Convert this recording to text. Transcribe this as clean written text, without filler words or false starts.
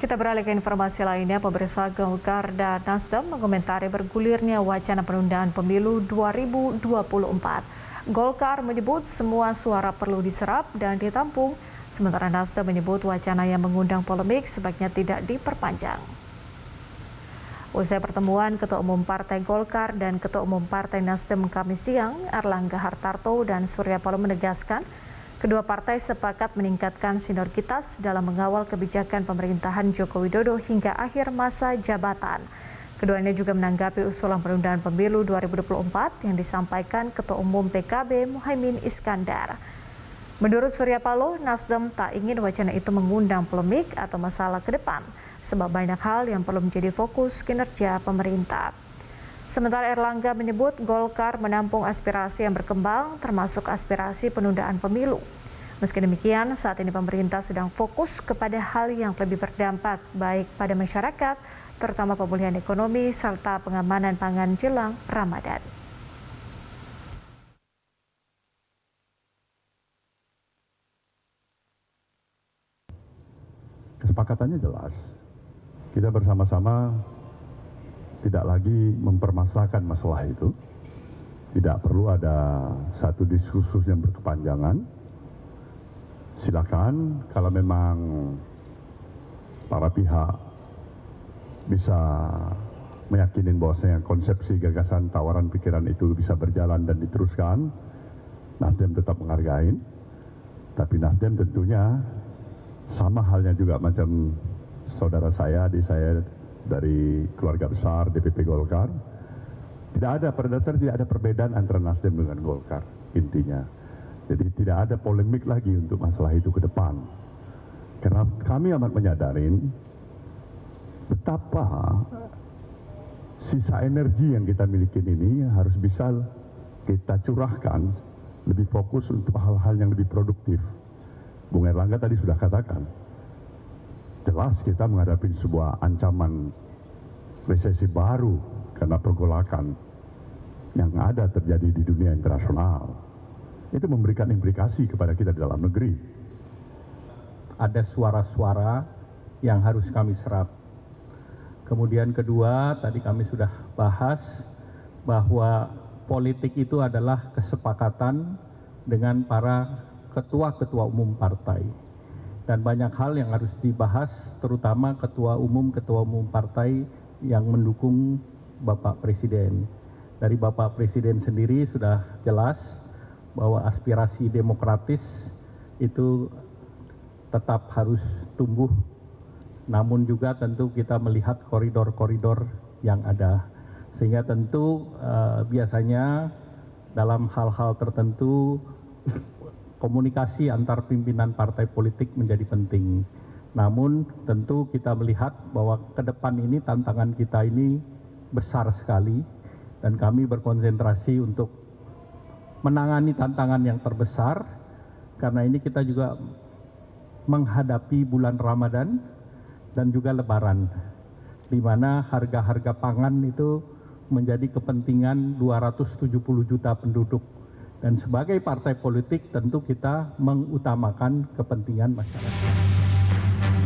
Kita beralih ke informasi lainnya, pemirsa. Golkar dan Nasdem mengomentari bergulirnya wacana penundaan pemilu 2024. Golkar menyebut semua suara perlu diserap dan ditampung, sementara Nasdem menyebut wacana yang mengundang polemik sebaiknya tidak diperpanjang. Usai pertemuan Ketua Umum Partai Golkar dan Ketua Umum Partai Nasdem Kamis siang, Erlangga Hartarto dan Surya Paloh menegaskan kedua partai sepakat meningkatkan sinergitas dalam mengawal kebijakan pemerintahan Joko Widodo hingga akhir masa jabatan. Keduanya juga menanggapi usulan penundaan pemilu 2024 yang disampaikan Ketua Umum PKB Muhaimin Iskandar. Menurut Surya Paloh, Nasdem tak ingin wacana itu mengundang polemik atau masalah ke depan, sebab banyak hal yang perlu menjadi fokus kinerja pemerintah. Sementara Erlangga menyebut Golkar menampung aspirasi yang berkembang, termasuk aspirasi penundaan pemilu. Meski demikian, saat ini pemerintah sedang fokus kepada hal yang lebih berdampak baik pada masyarakat, terutama pemulihan ekonomi serta pengamanan pangan jelang Ramadan. Kesepakatannya jelas. Kita bersama-sama tidak lagi mempermasalahkan masalah itu. Tidak perlu ada satu diskursus yang berkepanjangan. Silakan kalau memang para pihak bisa meyakinin bahwasanya konsepsi gagasan tawaran pikiran itu bisa berjalan dan diteruskan, Nasdem tetap menghargai. Tapi Nasdem tentunya sama halnya juga macam saudara saya, adik saya dari keluarga besar DPP Golkar, pada dasarnya tidak ada perbedaan antara Nasdem dengan Golkar intinya. Jadi tidak ada polemik lagi untuk masalah itu ke depan. Karena kami amat menyadarin betapa sisa energi yang kita miliki ini harus bisa kita curahkan lebih fokus untuk hal-hal yang lebih produktif. Bung Erlangga tadi sudah katakan, jelas kita menghadapi sebuah ancaman resesi baru karena pergolakan yang ada terjadi di dunia internasional. Itu memberikan implikasi kepada kita di dalam negeri. Ada suara-suara yang harus kami serap. Kemudian kedua, tadi kami sudah bahas bahwa politik itu adalah kesepakatan dengan para ketua-ketua umum partai. Dan banyak hal yang harus dibahas, terutama ketua umum partai yang mendukung Bapak Presiden. Dari Bapak Presiden sendiri sudah jelas bahwa aspirasi demokratis itu tetap harus tumbuh, namun juga tentu kita melihat koridor-koridor yang ada. Sehingga tentu biasanya dalam hal-hal tertentu komunikasi antar pimpinan partai politik menjadi penting. Namun tentu kita melihat bahwa ke depan ini tantangan kita ini besar sekali dan kami berkonsentrasi untuk menangani tantangan yang terbesar karena ini kita juga menghadapi bulan Ramadan dan juga Lebaran, di mana harga-harga pangan itu menjadi kepentingan 270 juta penduduk. Dan sebagai partai politik tentu kita mengutamakan kepentingan masyarakat.